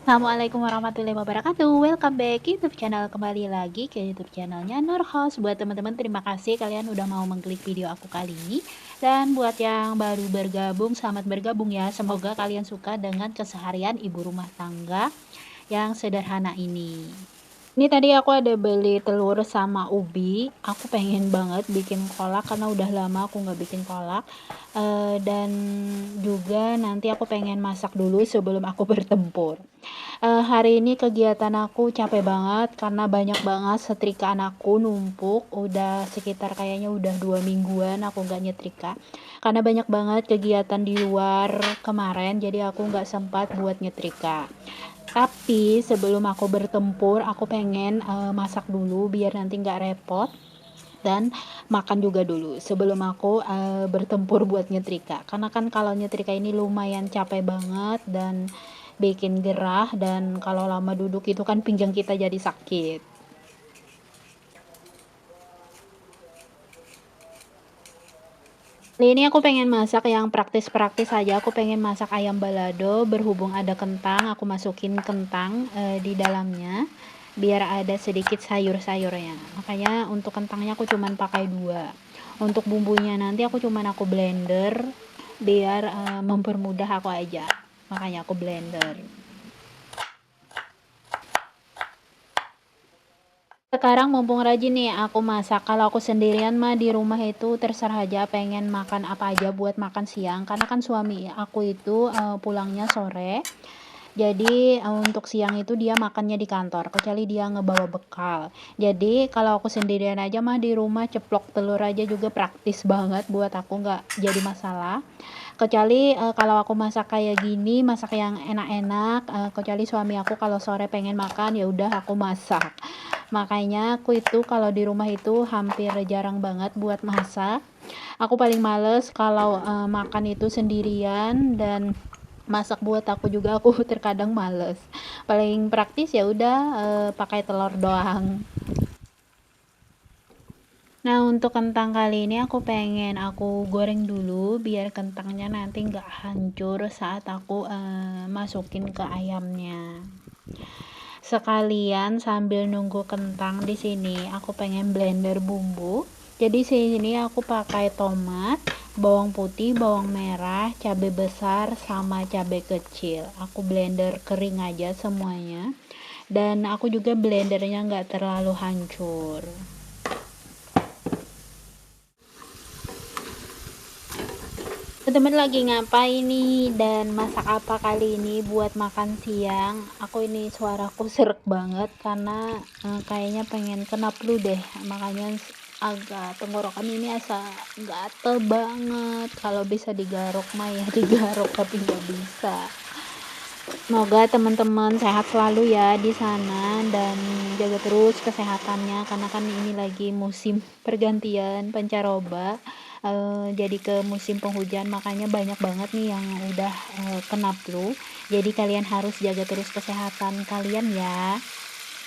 Assalamualaikum warahmatullahi wabarakatuh. Welcome back YouTube channel, kembali lagi ke YouTube channelnya Nur House. Buat teman-teman, terima kasih kalian udah mau mengklik video aku kali ini. Dan buat yang baru bergabung, selamat bergabung ya. Semoga kalian suka dengan keseharian ibu rumah tangga yang sederhana ini. Ini tadi aku ada beli telur sama ubi. Aku pengen banget bikin kolak karena udah lama aku nggak bikin kolak. Dan juga nanti aku pengen masak dulu sebelum aku bertempur. Hari ini kegiatan aku capek banget karena banyak banget setrikaan aku numpuk. Udah sekitar kayaknya udah 2 mingguan aku nggak nyetrika. Karena banyak banget kegiatan di luar kemarin, jadi aku nggak sempat buat nyetrika. Tapi sebelum aku bertempur, aku pengen masak dulu biar nanti nggak repot, dan makan juga dulu sebelum aku bertempur buat nyetrika. Karena kan kalau nyetrika ini lumayan capek banget dan bikin gerah, dan kalau lama duduk itu kan pinggang kita jadi sakit. Kali ini aku pengen masak yang praktis-praktis aja. Aku pengen masak ayam balado, berhubung ada kentang, aku masukin kentang di dalamnya biar ada sedikit sayur-sayurnya. Makanya untuk kentangnya aku cuman pakai 2. Untuk bumbunya nanti aku blender biar mempermudah aku aja. Makanya aku blender. Sekarang mumpung rajin nih aku masak. Kalau aku sendirian mah di rumah itu terserah aja pengen makan apa aja buat makan siang. Karena kan suami aku itu pulangnya sore. Jadi untuk siang itu dia makannya di kantor, kecuali dia ngebawa bekal. Jadi kalau aku sendirian aja mah di rumah ceplok telur aja juga praktis banget buat aku, nggak jadi masalah. Kecuali kalau aku masak kayak gini, masak yang enak-enak, kecuali suami aku kalau sore pengen makan, ya udah aku masak. Makanya aku itu kalau di rumah itu hampir jarang banget buat masak. Aku paling males kalau makan itu sendirian, dan masak buat aku juga aku terkadang males. Paling praktis ya udah pakai telur doang. Nah, untuk kentang kali ini aku goreng dulu biar kentangnya nanti nggak hancur saat aku masukin ke ayamnya. Sekalian sambil nunggu kentang di sini, aku pengen blender bumbu. Jadi sini aku pakai tomat, bawang putih, bawang merah, cabai besar, sama cabai kecil. Aku blender kering aja semuanya. Dan aku juga blendernya nggak terlalu hancur. Teman-teman lagi ngapain nih dan masak apa kali ini buat makan siang? Aku ini suaraku serak banget karena kayaknya pengen kena flu deh. Makanya agak tenggorokan ini asa gatel banget. Kalau bisa digaruk mah ya digaruk, tapi nggak bisa. Semoga teman-teman sehat selalu ya di sana, dan jaga terus kesehatannya karena kan ini lagi musim pergantian pancaroba, jadi ke musim penghujan, makanya banyak banget nih yang udah kena flu. Jadi kalian harus jaga terus kesehatan kalian ya.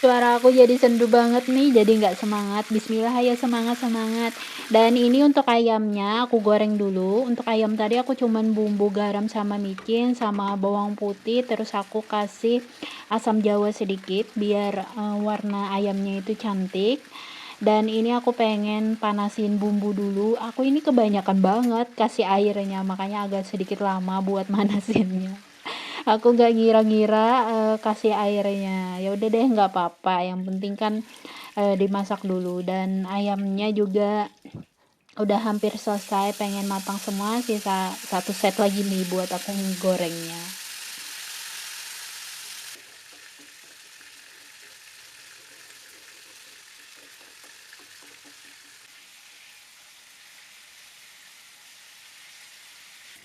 Suara aku jadi sendu banget nih, jadi nggak semangat. Bismillah ya, semangat semangat. Dan ini untuk ayamnya aku goreng dulu. Untuk ayam tadi aku cuman bumbu garam sama micin sama bawang putih, terus aku kasih asam jawa sedikit biar warna ayamnya itu cantik. Dan ini aku pengen panasin bumbu dulu. Aku ini kebanyakan banget kasih airnya, makanya agak sedikit lama buat manasinnya. Aku nggak ngira-ngira kasih airnya. Ya udah deh, nggak apa-apa, yang penting kan dimasak dulu. Dan ayamnya juga udah hampir selesai, pengen matang semua, sisa 1 set lagi nih buat aku gorengnya.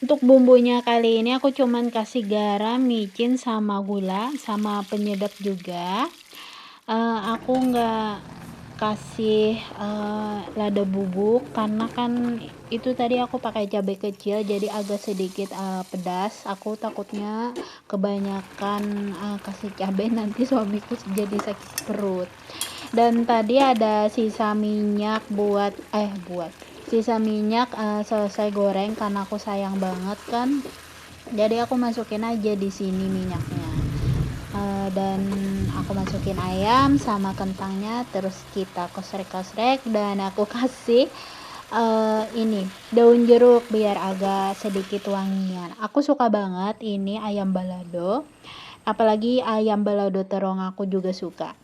Untuk bumbunya kali ini aku cuman kasih garam, micin, sama gula, sama penyedap juga. Aku nggak kasih lada bubuk karena kan itu tadi aku pakai cabai kecil, jadi agak sedikit pedas. Aku takutnya kebanyakan kasih cabai nanti suamiku jadi sakit perut. Dan tadi ada sisa minyak sisa minyak selesai goreng karena aku sayang banget kan, jadi aku masukin aja di sini minyaknya. dan aku masukin ayam sama kentangnya, terus kita kosrek-kosrek dan aku kasih ini daun jeruk biar agak sedikit wangian. Aku suka banget ini ayam balado, apalagi ayam balado terong aku juga suka.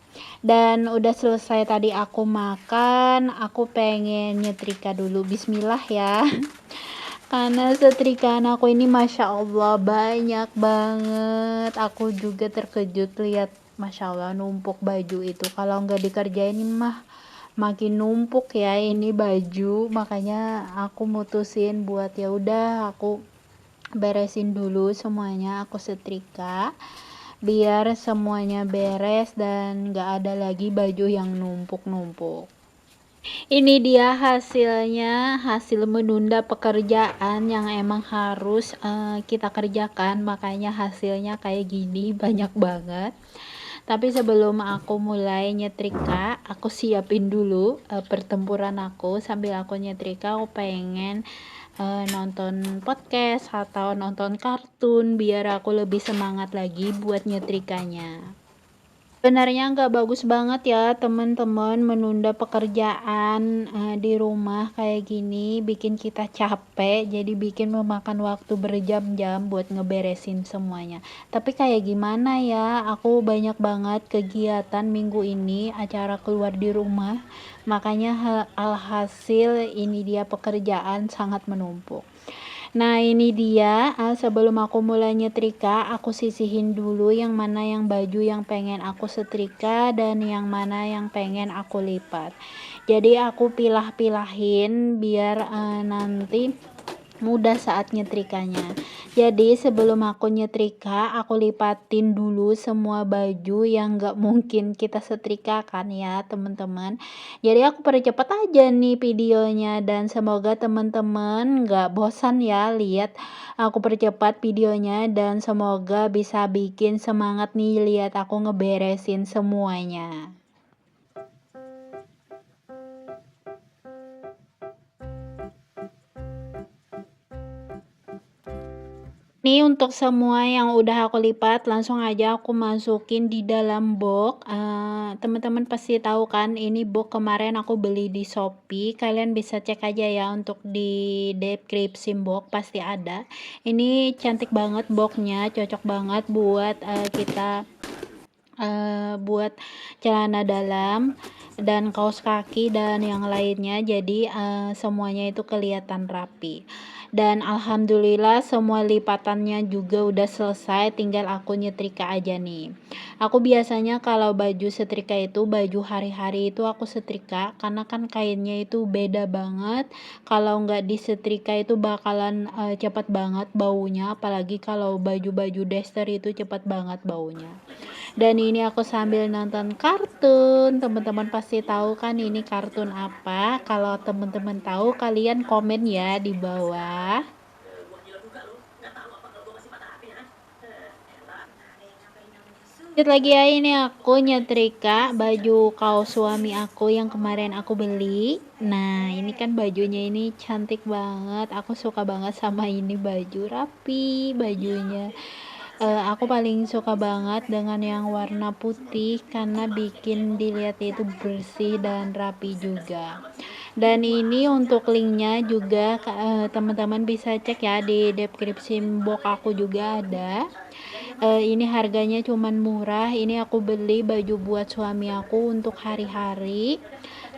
Dan udah selesai tadi aku makan, aku pengen nyetrika dulu. Bismillah ya. Karena setrikaan aku ini masya Allah banyak banget. Aku juga terkejut lihat, masya Allah numpuk baju itu. Kalau nggak dikerjain mah makin numpuk ya ini baju. Makanya aku mutusin buat ya udah aku beresin dulu semuanya, aku setrika biar semuanya beres dan nggak ada lagi baju yang numpuk-numpuk. Ini dia hasilnya, hasil menunda pekerjaan yang emang harus kita kerjakan, makanya hasilnya kayak gini banyak banget. Tapi sebelum aku mulai nyetrika, aku siapin dulu pertempuran aku. Sambil aku nyetrika, aku pengen nonton podcast atau nonton kartun biar aku lebih semangat lagi buat nyetrikanya. Sebenarnya nggak bagus banget ya teman-teman menunda pekerjaan di rumah kayak gini, bikin kita capek, jadi bikin memakan waktu berjam-jam buat ngeberesin semuanya. Tapi kayak gimana ya, aku banyak banget kegiatan minggu ini, acara keluar di rumah, makanya alhasil ini dia pekerjaan sangat menumpuk. Nah ini dia, sebelum aku mulai nyetrika, aku sisihin dulu yang mana yang baju yang pengen aku setrika dan yang mana yang pengen aku lipat. Jadi aku pilah-pilahin biar nanti mudah saat nyetrikanya. Jadi sebelum aku nyetrika, aku lipatin dulu semua baju yang gak mungkin kita setrika kan ya teman-teman. Jadi aku percepat aja nih videonya dan semoga teman-teman gak bosan ya lihat aku percepat videonya dan semoga bisa bikin semangat nih lihat aku ngeberesin semuanya. Ini untuk semua yang udah aku lipat, langsung aja aku masukin di dalam box. Teman-teman pasti tahu kan, ini box kemarin aku beli di Shopee. Kalian bisa cek aja ya untuk di deskripsi box pasti ada. Ini cantik banget boxnya, cocok banget buat kita buat celana dalam dan kaos kaki dan yang lainnya. Jadi semuanya itu kelihatan rapi. Dan alhamdulillah semua lipatannya juga udah selesai, tinggal aku nyetrika aja nih. Aku biasanya kalau baju setrika itu baju hari-hari itu aku setrika karena kan kainnya itu beda banget. Kalau nggak disetrika itu bakalan cepat banget baunya, apalagi kalau baju-baju daster itu cepat banget baunya. Dan ini aku sambil nonton kartun. Teman-teman pasti tahu kan ini kartun apa? Kalau teman-teman tahu kalian komen ya di bawah. Lanjut lagi ya, ini aku nyetrika baju kaos suami aku yang kemarin aku beli. Nah ini kan bajunya ini cantik banget, aku suka banget sama ini baju, rapi bajunya. Aku paling suka banget dengan yang warna putih karena bikin dilihat itu bersih dan rapi juga. Dan ini untuk linknya juga teman-teman bisa cek ya di deskripsi box aku juga ada. Ini harganya cuman murah. Ini aku beli baju buat suami aku untuk hari-hari,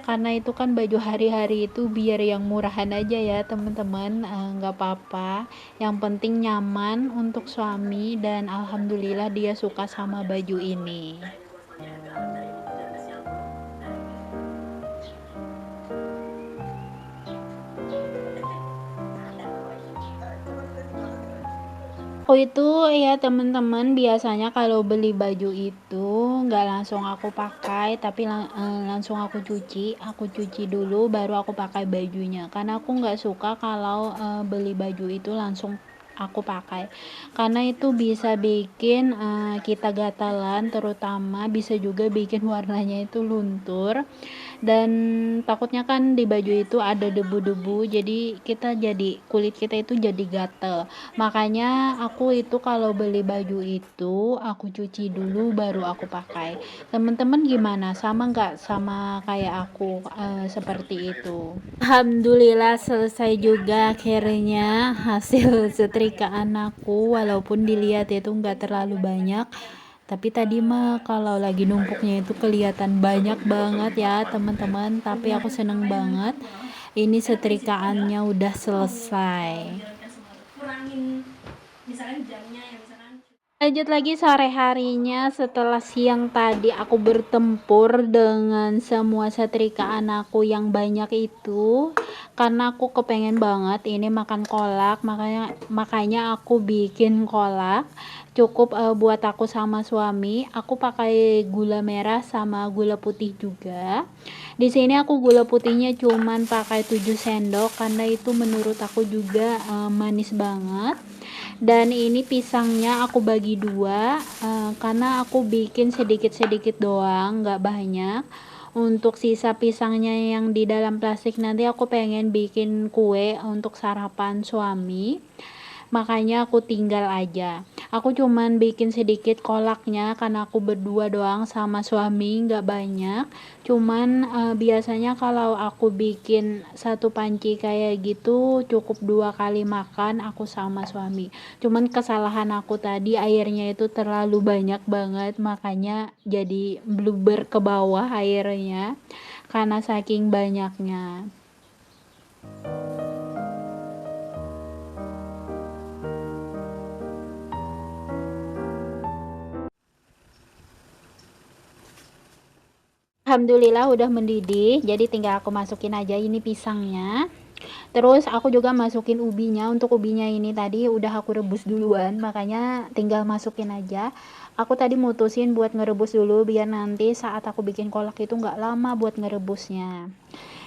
karena itu kan baju hari-hari itu biar yang murahan aja ya teman-teman, nggak apa-apa, yang penting nyaman untuk suami dan alhamdulillah dia suka sama baju ini. Aku itu ya teman-teman biasanya kalau beli baju itu nggak langsung aku pakai, tapi langsung aku cuci dulu baru aku pakai bajunya, karena aku nggak suka kalau beli baju itu langsung aku pakai. Karena itu bisa bikin kita gatalan, terutama bisa juga bikin warnanya itu luntur. Dan takutnya kan di baju itu ada debu-debu, jadi kulit kita itu jadi gatel. Makanya aku itu kalau beli baju itu aku cuci dulu baru aku pakai. Teman-teman gimana, sama nggak sama kayak aku seperti itu? Alhamdulillah selesai juga akhirnya hasil setrikaan aku, walaupun dilihat itu nggak terlalu banyak, tapi tadi mah kalau lagi numpuknya itu kelihatan banyak banget ya teman-teman, tapi aku seneng banget ini setrikaannya udah selesai. Lanjut lagi sore harinya, setelah siang tadi aku bertempur dengan semua setrikaan aku yang banyak itu, karena aku kepengen banget ini makan kolak, makanya aku bikin kolak cukup buat aku sama suami. Aku pakai gula merah sama gula putih juga. Di sini aku gula putihnya cuman pakai 7 sendok karena itu menurut aku juga manis banget. Dan ini pisangnya aku bagi dua, karena aku bikin sedikit-sedikit doang, nggak banyak. Untuk sisa pisangnya yang di dalam plastik nanti aku pengen bikin kue untuk sarapan suami, makanya aku tinggal aja. Aku cuman bikin sedikit kolaknya karena aku berdua doang sama suami, nggak banyak. Cuman biasanya kalau aku bikin satu panci kayak gitu cukup 2 kali makan aku sama suami. Cuman kesalahan aku tadi airnya itu terlalu banyak banget, makanya jadi bluber ke bawah airnya karena saking banyaknya. Alhamdulillah udah mendidih, jadi tinggal aku masukin aja ini pisangnya. Terus aku juga masukin ubinya. Untuk ubinya ini tadi udah aku rebus duluan, makanya tinggal masukin aja. Aku tadi mutusin buat ngerebus dulu biar nanti saat aku bikin kolak itu nggak lama buat ngerebusnya.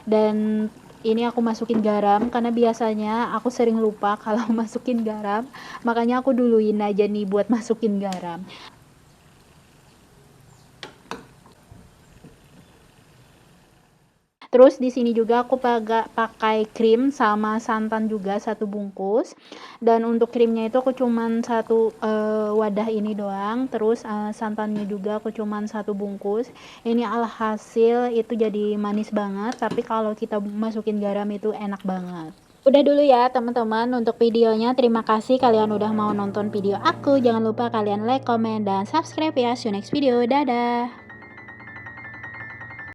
Dan ini aku masukin garam karena biasanya aku sering lupa kalau masukin garam, makanya aku duluin aja nih buat masukin garam. Terus di sini juga aku pakai krim sama santan juga 1 bungkus. Dan untuk krimnya itu aku cuman satu wadah ini doang. Terus santannya juga aku cuman 1 bungkus. Ini alhasil itu jadi manis banget. Tapi kalau kita masukin garam itu enak banget. Udah dulu ya teman-teman untuk videonya. Terima kasih kalian udah mau nonton video aku. Jangan lupa kalian like, comment, dan subscribe ya. See you next video. Dadah.